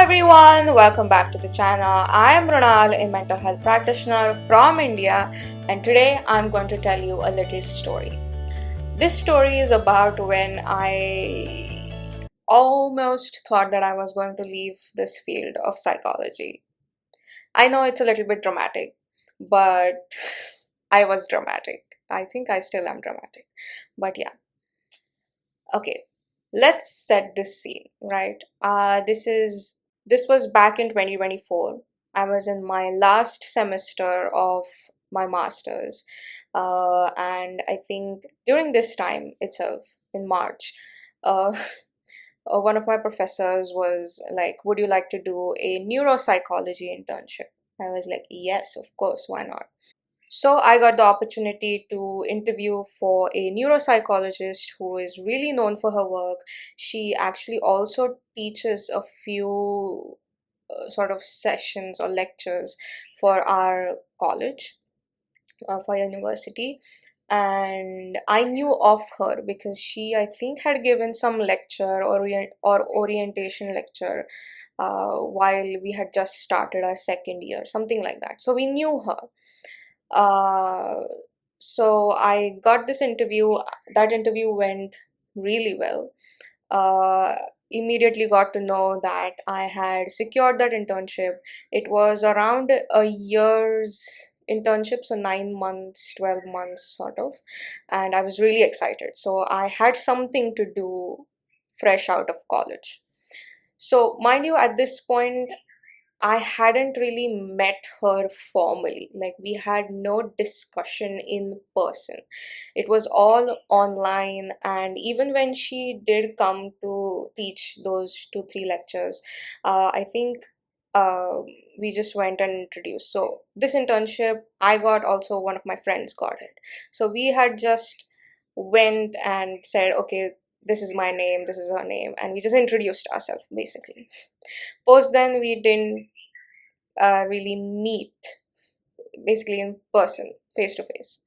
everyone, welcome back to the channel. I am Runal, a mental health practitioner from India, and today I'm going to tell you a little story. This story is about when I almost thought that I was going to leave this field of psychology. I know it's a little bit dramatic, but I was dramatic. I think I still am dramatic. But yeah, okay, let's set this scene, right? This was back in 2024. I was in my last semester of my master's, and I think during this time itself, in March, uh, one of my professors was like, "Would you like to do a neuropsychology internship?" I was like, "Yes, of course, why not?" So I got the opportunity to interview for a neuropsychologist who is really known for her work. She actually also teaches a few sort of sessions or lectures for our college, for university. And I knew of her because she, I think, had given some lecture or orientation lecture while we had just started our second year, something like that. So we knew her. uh, so I got this interview. That interview went really well. Uh, Immediately got to know that I had secured that internship. It was around a year's internship, so 9 months, 12 months, sort of. And I was really excited. So I had something to do fresh out of college. So, mind you, at this point, I hadn't really met her formally. Like, we had no discussion in person. It was all online, and even when she did come to teach those two, three lectures, I think uh, we just went and introduced. So, this internship, I got also one of my friends got it. So, we had just went and said, okay, this is my name, this is her name, and we just introduced ourselves basically. Post then, we didn't really meet basically in person, face to face.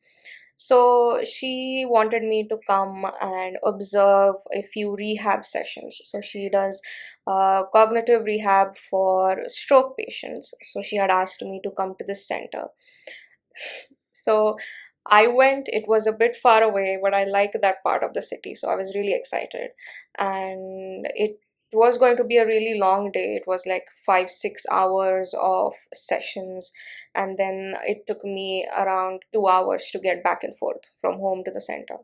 So she wanted me to come and observe a few rehab sessions. So she does cognitive rehab for stroke patients. So she had asked me to come to this center. So I went. It was a bit far away, but I like that part of the city, so I was really excited. And it was going to be a really long day. It was like 5 6 hours of sessions, and then it took me around 2 hours to get back and forth from home to the center.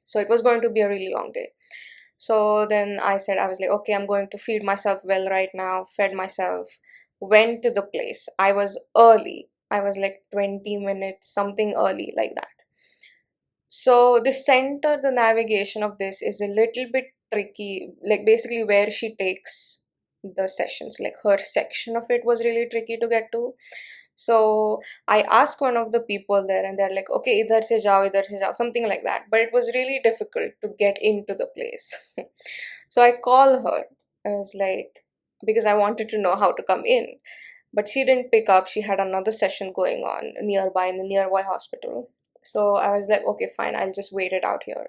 So it was going to be a really long day. So then I said, I was like, okay, I'm going to feed myself well right now. Fed myself, went to the place. I was early. I was like 20 minutes, something early, like that. So the center, the navigation of this is a little bit tricky. Like basically where she takes the sessions, like her section of it was really tricky to get to. So I asked one of the people there, and they're like, okay, idhar se jao, something like that. But it was really difficult to get into the place. So I call her. I was like, because I wanted to know how to come in. But she didn't pick up. She had another session going on nearby in the nearby hospital. So I was like, okay, fine, I'll just wait it out here.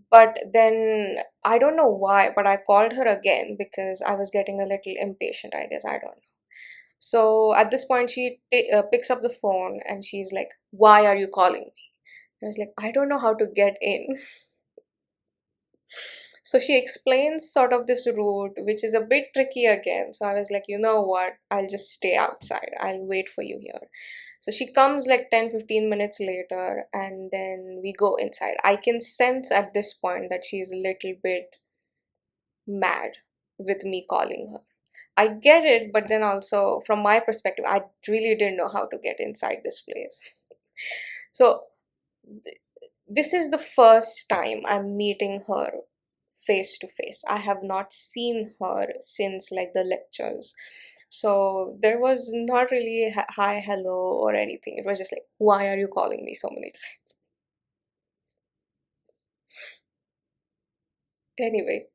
But then I don't know why, but I called her again because I was getting a little impatient, I guess. I don't know. So at this point, she picks up the phone and she's like, why are you calling me? I was like, I don't know how to get in. So she explains sort of this route, which is a bit tricky again. So I was like, you know what? I'll just stay outside. I'll wait for you here. So she comes like 10 15 minutes later, and then we go inside. I can sense at this point that she's a little bit mad with me calling her. I get it, but then also from my perspective, I really didn't know how to get inside this place. So th- this is the first time I'm meeting her face to face. I have not seen her since like the lectures. So there was not really hi, hello, or anything. It was just like, why are you calling me so many times? Anyway,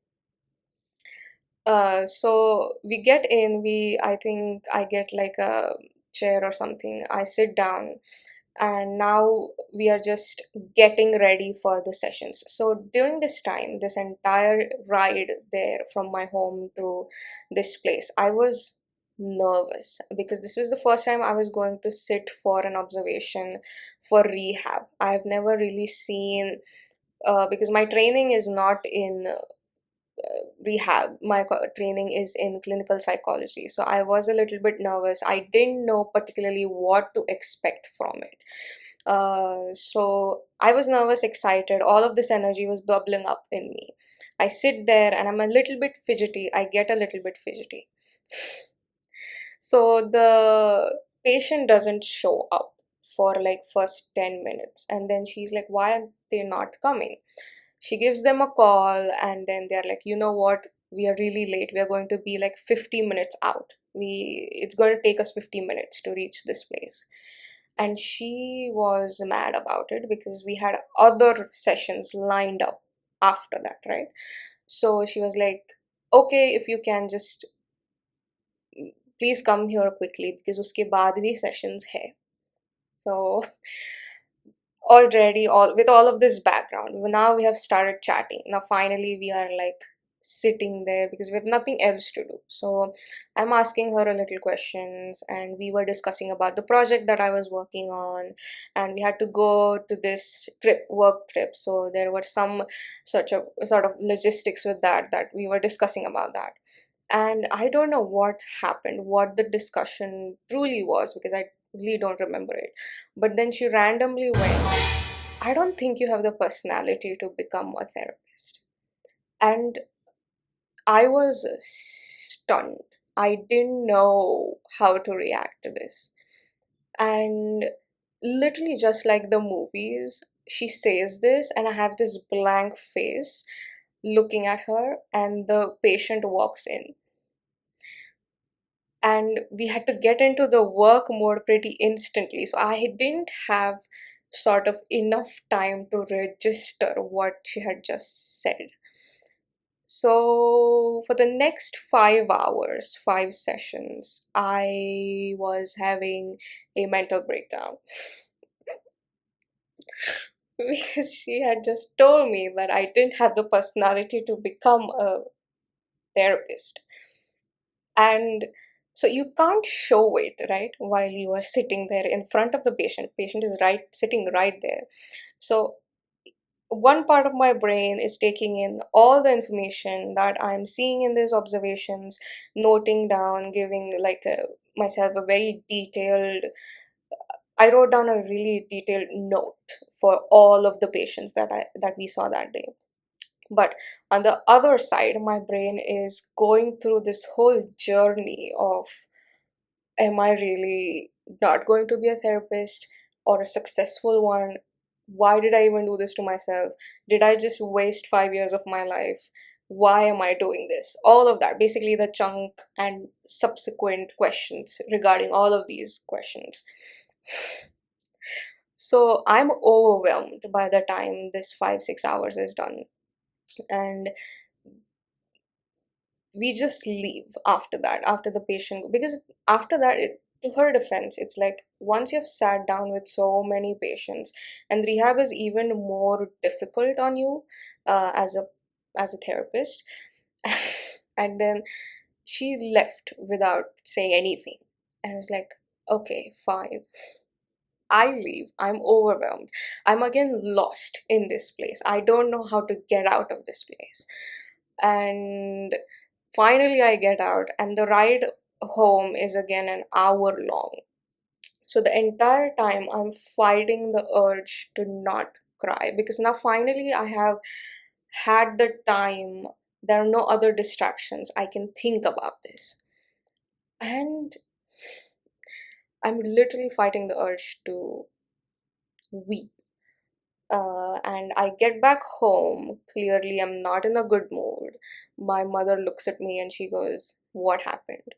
so we get in, I think I get like a chair or something. I sit down, and now we are just getting ready for the sessions. So during this time, this entire ride there from my home to this place, I was nervous because this was the first time I was going to sit for an observation for rehab. I've never really seen, because my training is not in rehab. My training is in clinical psychology, so I was a little bit nervous. I didn't know particularly what to expect from it. So I was nervous, excited. All of this energy was bubbling up in me. I sit there and I'm a little bit fidgety. I get a little bit fidgety. So the patient doesn't show up for like first 10 minutes, and then she's like, why are they not coming? She gives them a call, and then they're like, you know what, we are really late, we are going to be like 50 minutes out, we it's going to take us 50 minutes to reach this place. And she was mad about it because we had other sessions lined up after that, right? So she was like, okay, if you can just please come here quickly because उसके बाद भी sessions है. So already, all with all of this background, now we have started chatting. Now finally we are like sitting there because we have nothing else to do. So I'm asking her a little questions, and we were discussing about the project that I was working on, and we had to go to this work trip. So there were some sort of logistics with that we were discussing about that. And I don't know what happened, what the discussion truly was, because I really don't remember it. But then she randomly went, I don't think you have the personality to become a therapist. And I was stunned. I didn't know how to react to this. And literally, just like the movies, she says this, and I have this blank face looking at her, and the patient walks in. And we had to get into the work mode pretty instantly. So I didn't have sort of enough time to register what she had just said. So for the next 5 hours, 5 sessions, I was having a mental breakdown because she had just told me that I didn't have the personality to become a therapist. And so you can't show it, right, while you are sitting there in front of the patient is right sitting right there. So one part of my brain is taking in all the information that I'm seeing in these observations, noting down, giving like myself a very detailed, I wrote down a really detailed note for all of the patients that we saw that day. But on the other side, my brain is going through this whole journey of, am I really not going to be a therapist or a successful one? Why did I even do this to myself? Did I just waste 5 years of my life? Why am I doing this? All of that, basically, the chunk and subsequent questions regarding all of these questions. So I'm overwhelmed by the time this 5-6 hours is done. And we just leave after that, after the patient, because after that, to her defense, it's like once you've sat down with so many patients, and rehab is even more difficult on you as a therapist. And then she left without saying anything, and I was like, okay, fine, I leave. I'm overwhelmed. I'm again lost in this place. I don't know how to get out of this place. And finally, I get out, and the ride home is again an hour long. So the entire time, I'm fighting the urge to not cry because now finally I have had the time. There are no other distractions. I can think about this. And I'm literally fighting the urge to weep. And I get back home. Clearly, I'm not in a good mood. My mother looks at me and she goes, what happened?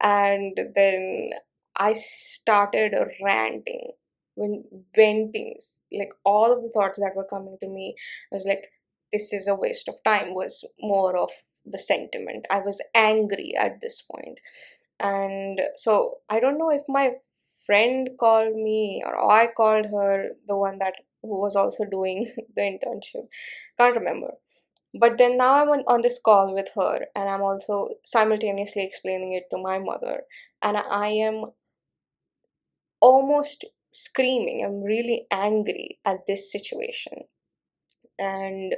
And then I started ranting, when venting, like all of the thoughts that were coming to me. I was like, this is a waste of time, was more of the sentiment. I was angry at this point. And so I don't know if my friend called me or I called her, the one that who was also doing the internship. Can't remember. But then now I'm on this call with her, and I'm also simultaneously explaining it to my mother, and I am almost screaming. I'm really angry at this situation. And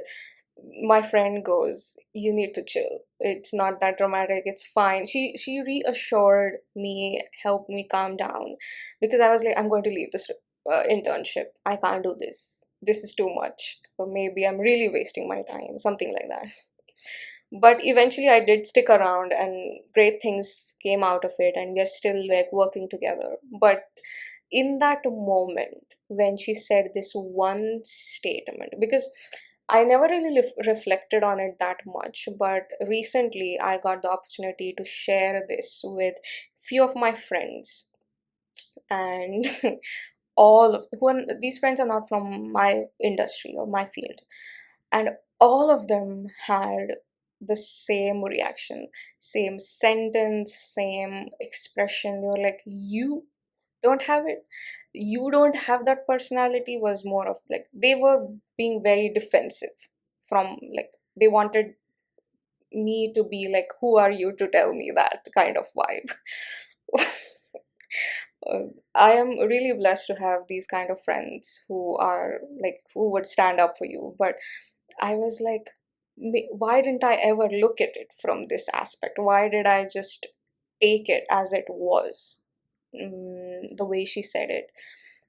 my friend goes, "You need to chill. It's not that dramatic. It's fine." She reassured me, helped me calm down, because I was like, "I'm going to leave this internship. I can't do this. This is too much. Or maybe I'm really wasting my time, something like that." But eventually I did stick around, and great things came out of it, and we're still like working together. But in that moment when she said this one statement, because I never really reflected on it that much, but recently I got the opportunity to share this with few of my friends. And all of these friends are not from my industry or my field, and all of them had the same reaction, same sentence, same expression. They were like, "You don't have it, you don't have that personality." Was more of like they were being very defensive, from like they wanted me to be like, "Who are you to tell me that?" kind of vibe. I am really blessed to have these kind of friends who are like who would stand up for you. But I was like, why didn't I ever look at it from this aspect? Why did I just take it as it was? The way she said it,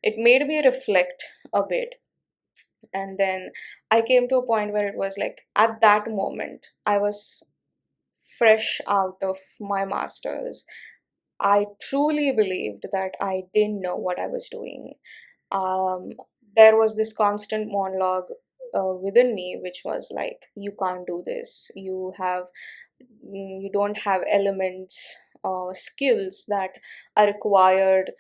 it made me reflect a bit. And then I came to a point where it was like, at that moment, I was fresh out of my master's. I truly believed that I didn't know what I was doing. um, there was this constant monologue within me, which was like, "You can't do this. You don't have elements, skills that are required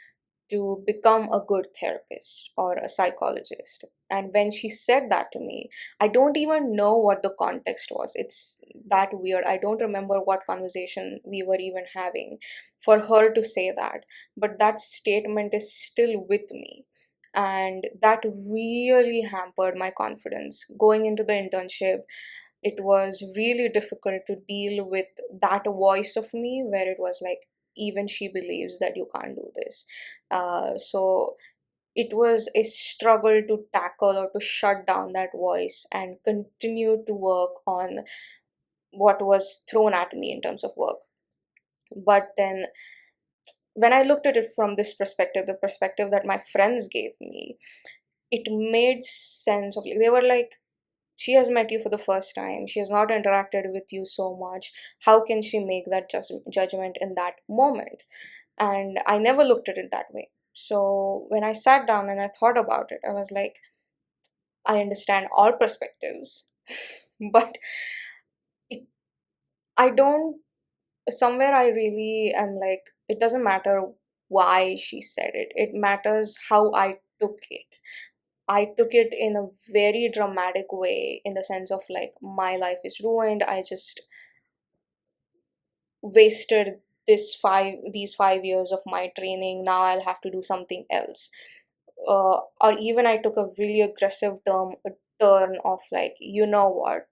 to become a good therapist or a psychologist." And when she said that to me, I don't even know what the context was. It's that weird. I don't remember what conversation we were even having for her to say that. But that statement is still with me. And that really hampered my confidence. Going into the internship, it was really difficult to deal with that voice of me where it was like, even she believes that you can't do this. So it was a struggle to tackle or to shut down that voice and continue to work on what was thrown at me in terms of work. But then when I looked at it from this perspective, the perspective that my friends gave me, it made sense of like, they were like, "She has met you for the first time. She has not interacted with you so much. How can she make that judgment in that moment?" And I never looked at it that way. So when I sat down and I thought about it, I was like, I understand all perspectives, but it, I don't, somewhere I really am like, it doesn't matter why she said it, it matters how I took it. I took it in a very dramatic way, in the sense of like, my life is ruined. I just wasted these 5 years of my training. Now I'll have to do something else. Or even I took a really aggressive turn of like, you know what?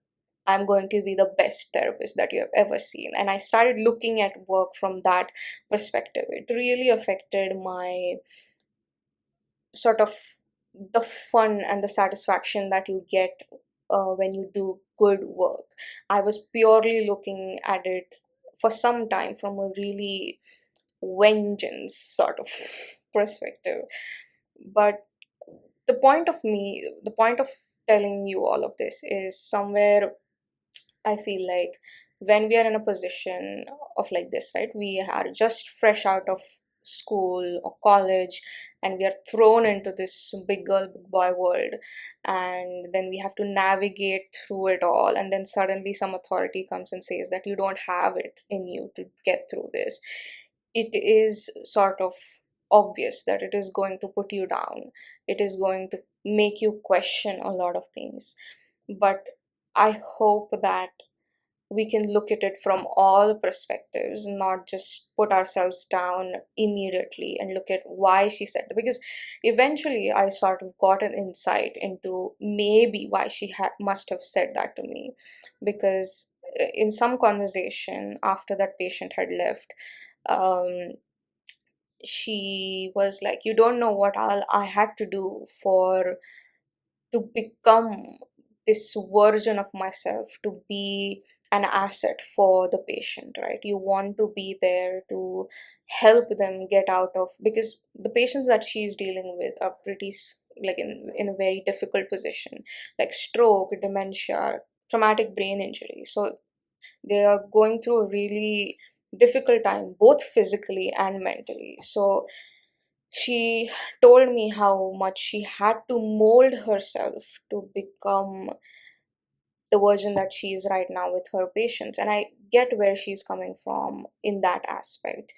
I'm going to be the best therapist that you have ever seen. And I started looking at work from that perspective. It really affected my sort of the fun and the satisfaction that you get when you do good work. I was purely looking at it for some time from a really vengeance sort of perspective. But the point of telling you all of this is, somewhere I feel like when we are in a position of like this, right? We are just fresh out of school or college, and we are thrown into this big girl, big boy world, and then we have to navigate through it all. And then suddenly some authority comes and says that you don't have it in you to get through this. It is sort of obvious that it is going to put you down, it is going to make you question a lot of things. But I hope that we can look at it from all perspectives, not just put ourselves down immediately and look at why she said that. Because eventually I sort of got an insight into maybe why she must have said that to me. Because in some conversation after that patient had left, um, she was like, "You don't know what I had to do for to become this version of myself, to be an asset for the patient, right? You want to be there to help them get out of, because the patients that she's dealing with are pretty like in a very difficult position, like stroke, dementia, traumatic brain injury. So they are going through a really difficult time, both physically and mentally. So she told me how much she had to mold herself to become the version that she is right now with her patients. And I get where she's coming from in that aspect.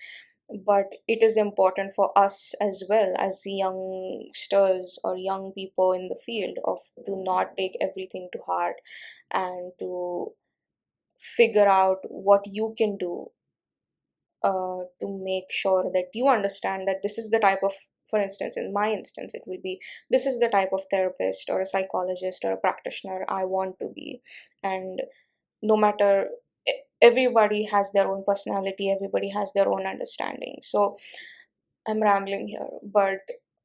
But it is important for us as well as youngsters or young people in the field of do not take everything to heart, and to figure out what you can do to make sure that you understand that this is the type of, for instance, in my instance, it will be, this is the type of therapist or a psychologist or a practitioner I want to be. And no matter, everybody has their own personality, everybody has their own understanding. So I'm rambling here, but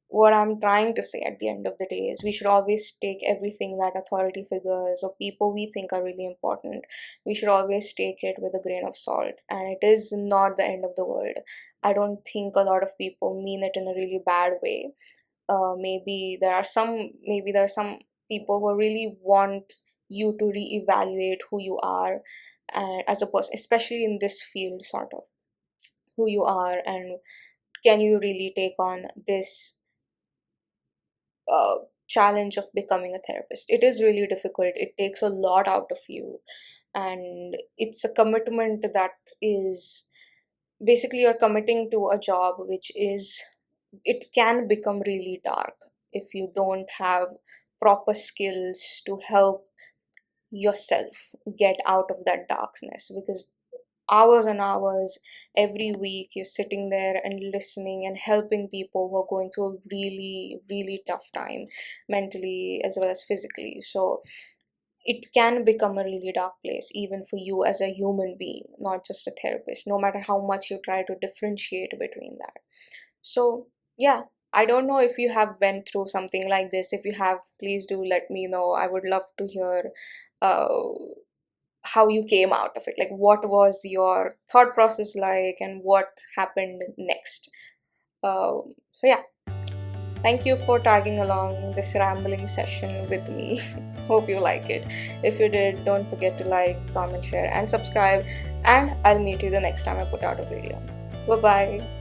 what I'm trying to say at the end of the day is we should always take everything that authority figures or people we think are really important, we should always take it with a grain of salt. And it is not the end of the world. I don't think a lot of people mean it in a really bad way. Maybe there are some people who really want you to reevaluate who you are as a person, especially in this field, sort of who you are, and can you really take on this uh, challenge of becoming a therapist. It is really difficult, it takes a lot out of you, and it's a commitment that is basically you're committing to a job which is, it can become really dark if you don't have proper skills to help yourself get out of that darkness. Because hours and hours every week you're sitting there and listening and helping people who are going through a really really tough time, mentally as well as physically. So it can become a really dark place even for you as a human being, not just a therapist, no matter how much you try to differentiate between that. So yeah, I don't know if you have went through something like this. If you have, please do let me know. I would love to hear uh, how you came out of it, like what was your thought process like and what happened next. So yeah, thank you for tagging along this rambling session with me. Hope you like it. If you did, don't forget to like, comment, share and subscribe, and I'll meet you the next time I put out a video. Bye bye.